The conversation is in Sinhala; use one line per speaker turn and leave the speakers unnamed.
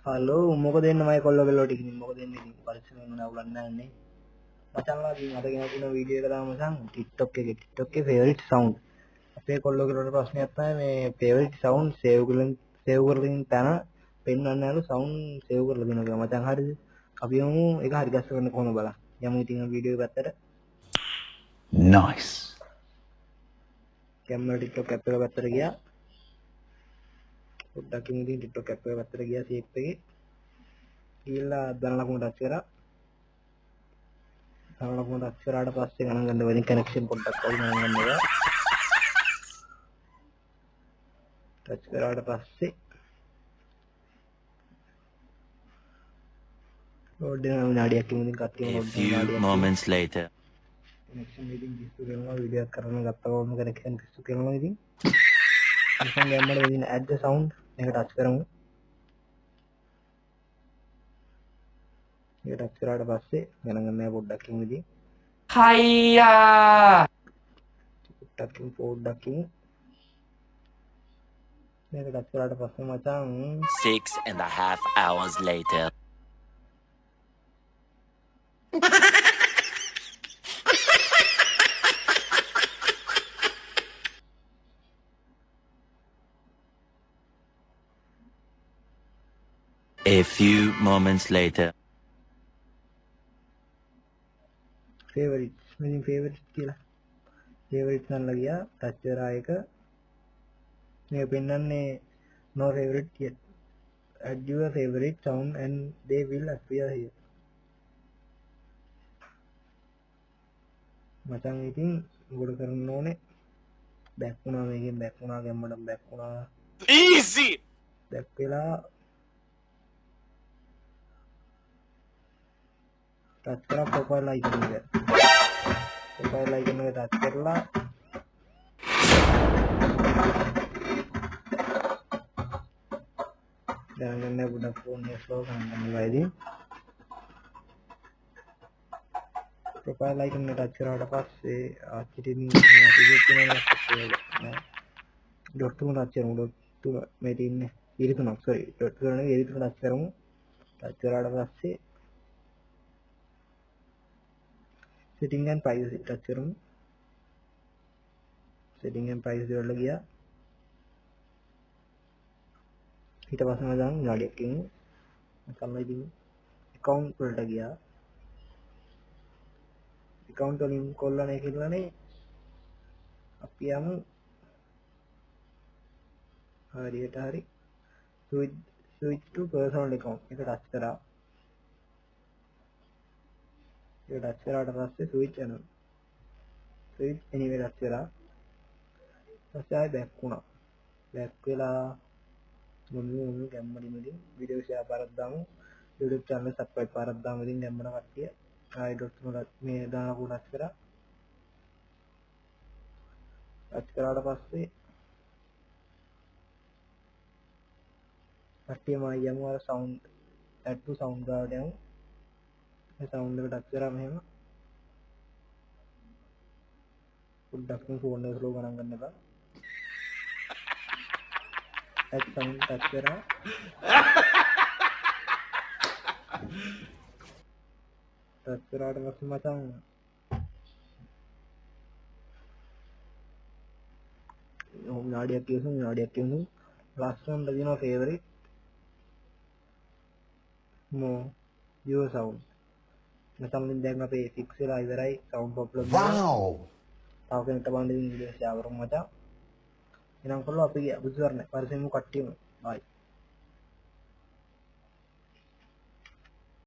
හලෝ මොකද එන්න මයි කොල්ලෝ බෙල්ලෝ ටික ඉතින් මොකද එන්නේ ඉතින් පරිස්සම වෙන්න අවුලක් නැහැ මචංලා ඉතින් අද ගෙන තියෙන වීඩියෝ එක දාමු මචං TikTok එකේ favorite sound අපේ කොල්ලෝ කෙරුවට ප්‍රශ්නයක් තමයි මේ favorite sound save කරලින් තන පෙන්වන්න යන sound save කරලා දෙනවා කියලා මචං හරිද අපි යමු ඒක හරි ගැස්ස කරන්න කොහොමද බලන්න යමු ඉතින් වීඩියෝ එක පැත්තට
nice
කැමරා TikTok app එක පැත්තට ගියා පොඩ්ඩක් ඉතින් TikTok app එක පැත්තට ගියා shape එකේ ගිහලා දන ලකුණු ටච් කරා දන ලකුණු ටච් කරාට පස්සේ ගණන් ගන්න වෙලින් කනෙක්ෂන් පොඩ්ඩක් වගේ ගණන් ගන්නවා ටච් කරාට පස්සේ ලෝඩ් වෙන විනාඩියක් ඉමුදින් කට්ටියම
a
ලෝඩ් වෙන
few
විනාඩියක්
moments later
කනෙක්ෂන් ඉතින් කිස්සු කරනවා වීඩියෝ එකක් කරන ගත්තම කනෙක්ෂන් කිස්සු කරනවා ඉතින් ඉතින් ගෑම්මඩ වෙදින add the sound එක ටච් කරමු ඒක ටච් කරාට පස්සේ ගණන් ගන්න පොඩ්ඩක් ඉමු ඉතින්
hiya
පොඩ්ඩක් ඉමු මේක ටච් කරාට පස්සේ මචං
6.5 hours later a few moments later
favorites මෙලින් favorites කියලා favorites ගන්නලා ගියා ටච් කරා එක මේ පෙන්නන්නේ no favorite yet add your favorite sound and they will appear here මචං ඉතින් උඩ කරන්න ඕනේ බෑක් වුණා මේකෙන් බෑක් වුණා ගැම්මඩම් බෑක් වුණා
easy
බෑක් වෙලා ටච් කරා ප්‍රොෆයිල් අයිකන් එක ප්‍රොෆයිල් අයිකන් එක ටච් කරලා දැනගන්න පොඩක් ෆෝන් එක ස්ලෝ කරන්න ඉවයිදී ප්‍රොෆයිල් අයිකන් එක ටච් කරාට පස්සේ ආච්චිටින් ටිකට් තියෙනවා ඩොට් තුන ටච් කරමු ඩොට් තුන මේ තියෙන්නේ ඉරි තුනක් සෝරි ඩොට් තුන නෙවෙයි ඉරි තුන ටච් කරමු ටච් කරාට පස්සේ setting and privacy ටච් කරමු setting and privacy වල ගියා ඊට පස්සේ මම දැන් විනාඩියක් ඉමු මම ඉතින් account වලට ගියා account වලින් කොල්ලනේ කියලානේ අපි යමු හරියට හරි switch to personal account එක ටච් කරා ඒක ටච් කරාට පස්සේ switch යනවා switch anyway ටච් කරා පස්සේ ආයෙ බෑක් වුණා බෑක් වෙලා මොන්නේ ගැම්මඩිමදී වීඩියෝ ෂෙයා පාරක් දාමු YouTube channel subscribe පාරක් දාමු ඉතින් ගැම්මන කට්ටිය ආයෙ ඩොට් තුනක් මේ දානකෝ ටච් කරා ටච් කරාට පස්සේ කට්ටියම යමු අර sound add to sound ගාවට යමු මේ sound එක ටච් කරා මෙහෙම පොඩ්ඩක් ෆෝන් එක ස්ලෝ ගණන් ගන්න එපා add sound ටච් කරා ටච් කරාට පස්සේ මචං විනාඩියක් කියමු last one දෙනවා favorite no your sound නැත්නම් දැන් අපේ fix වෙලා ඉවරයි sound problem
wow
තව කෙනෙක්ට බලන්න ඉතින් වීඩියෝ ෂෙයා කරමු මචං එනම් කොල්ලෝ අපි ගියා බුදුසරණ පරිසෙමු කට්ටියම bye